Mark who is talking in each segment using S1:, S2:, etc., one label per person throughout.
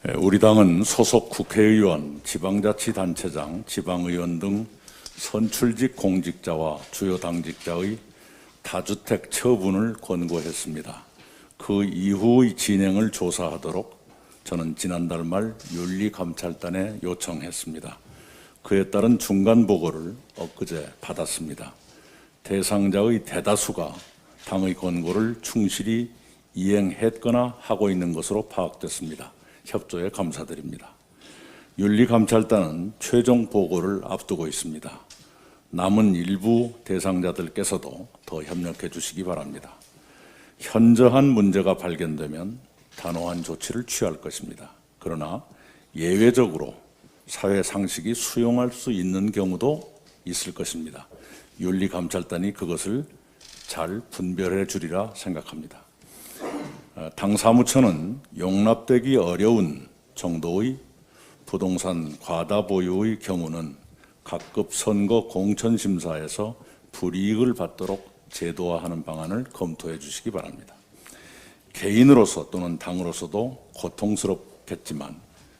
S1: 우리 당은 소속 국회의원, 지방자치단체장, 지방의원 등 선출직 공직자와 주요 당직자의 다주택 처분을 권고했습니다. 그 이후의 진행을 조사하도록 저는 지난달 말 윤리감찰단에 요청했습니다. 그에 따른 중간보고를 엊그제 받았습니다. 대상자의 대다수가 당의 권고를 충실히 이행했거나 하고 있는 것으로 파악됐습니다. 협조에 감사드립니다. 윤리감찰단은 최종 보고를 앞두고 있습니다. 남은 일부 대상자들께서도 더 협력해 주시기 바랍니다. 현저한 문제가 발견되면 단호한 조치를 취할 것입니다. 그러나 예외적으로 사회 상식이 수용할 수 있는 경우도 있을 것입니다. 윤리감찰단이 그것을 잘 분별해 주리라 생각합니다. 당 사무처는 용납되기 어려운 정도의 부동산 과다 보유의 경우는 각급 선거 공천심사에서 불이익을 받도록 제도화하는 방안을 검토해 주시기 바랍니다. 개인으로서 또는 당으로서도 고통스럽겠지만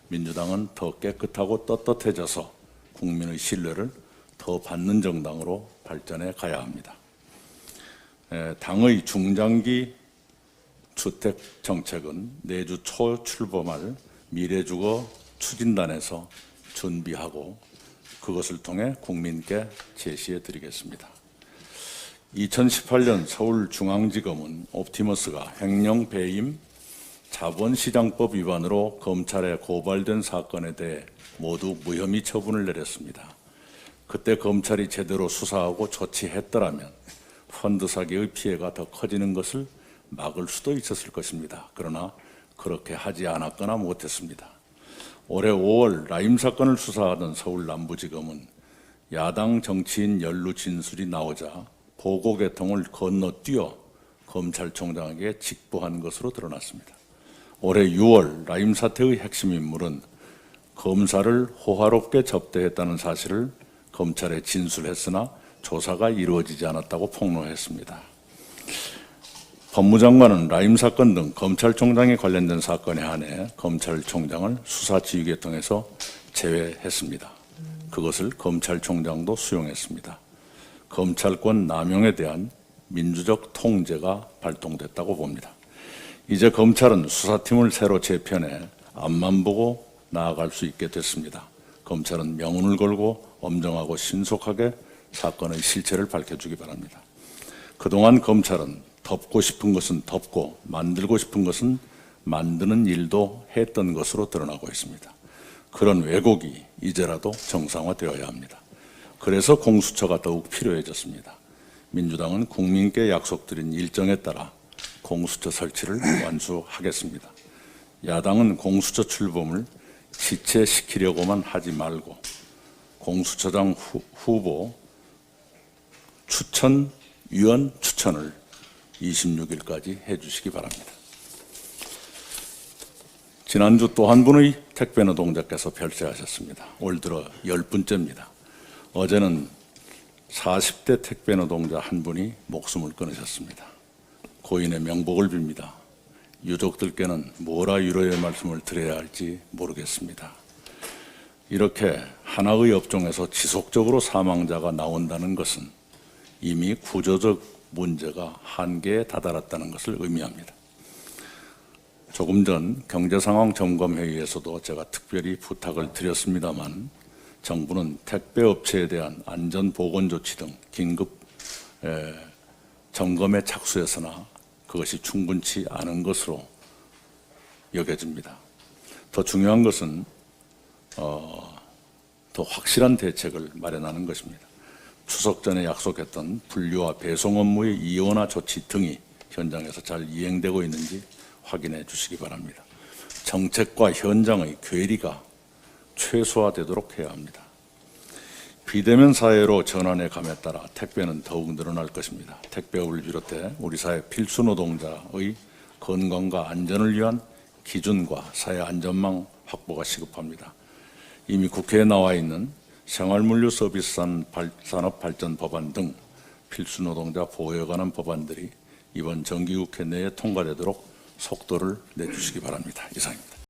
S1: 민주당은 더 깨끗하고 떳떳해져서 국민의 신뢰를 더 받는 정당으로 발전해 가야 합니다. 당의 중장기 주택 정책은 내주 초 출범할 미래주거 추진단에서 준비하고 그것을 통해 국민께 제시해 드리겠습니다. 2018년 서울중앙지검은 옵티머스가 횡령 배임 자본시장법 위반으로 검찰에 고발된 사건에 대해 모두 무혐의 처분을 내렸습니다. 그때 검찰이 제대로 수사하고 조치했더라면 펀드 사기의 피해가 더 커지는 것을 막을 수도 있었을 것입니다. 그러나 그렇게 하지 않았거나 못했습니다. 올해 5월 라임 사건을 수사하던 서울 남부지검은 야당 정치인 연루 진술이 나오자 보고 개통을 건너뛰어 검찰총장에게 직보한 것으로 드러났습니다. 올해 6월 라임 사태의 핵심 인물은 검사를 호화롭게 접대했다는 사실을 검찰에 진술했으나 조사가 이루어지지 않았다고 폭로했습니다. 법무장관은 라임 사건 등 검찰총장에 관련된 사건에 한해 검찰총장을 수사지휘 개통에서 제외했습니다. 그것을 검찰총장도 수용했습니다. 검찰권 남용에 대한 민주적 통제가 발동됐다고 봅니다. 이제 검찰은 수사팀을 새로 재편해 앞만 보고 나아갈 수 있게 됐습니다. 검찰은 명운을 걸고 엄정하고 신속하게 사건의 실체를 밝혀주기 바랍니다. 그동안 검찰은 덮고 싶은 것은 덮고 만들고 싶은 것은 만드는 일도 했던 것으로 드러나고 있습니다. 그런 왜곡이 이제라도 정상화되어야 합니다. 그래서 공수처가 더욱 필요해졌습니다. 민주당은 국민께 약속드린 일정에 따라 공수처 설치를 완수하겠습니다. 야당은 공수처 출범을 지체시키려고만 하지 말고 공수처장 후보 위원 추천을 26일까지 해주시기 바랍니다. 지난주 또 한 분의 택배 노동자께서 별세하셨습니다. 올 들어 10분째입니다. 어제는 40대 택배 노동자 한 분이 목숨을 끊으셨습니다. 고인의 명복을 빕니다. 유족들께는 뭐라 위로의 말씀을 드려야 할지 모르겠습니다. 이렇게 하나의 업종에서 지속적으로 사망자가 나온다는 것은 이미 구조적 문제가 한계에 다다랐다는 것을 의미합니다. 조금 전 경제상황점검회의에서도 제가 특별히 부탁을 드렸습니다만 정부는 택배업체에 대한 안전보건조치 등 긴급 점검에 착수해서나 그것이 충분치 않은 것으로 여겨집니다. 더 중요한 것은 더 확실한 대책을 마련하는 것입니다. 추석 전에 약속했던 분류와 배송 업무의 이원화 조치 등이 현장에서 잘 이행되고 있는지 확인해 주시기 바랍니다. 정책과 현장의 괴리가 최소화되도록 해야 합니다. 비대면 사회로 전환해 감에 따라 택배는 더욱 늘어날 것입니다. 택배업을 비롯해 우리 사회 필수 노동자의 건강과 안전을 위한 기준과 사회 안전망 확보가 시급합니다. 이미 국회에 나와 있는 생활물류 서비스 산업 발전 법안 등 필수 노동자 보호에 관한 법안들이 이번 정기국회 내에 통과되도록 속도를 내주시기 바랍니다. 이상입니다.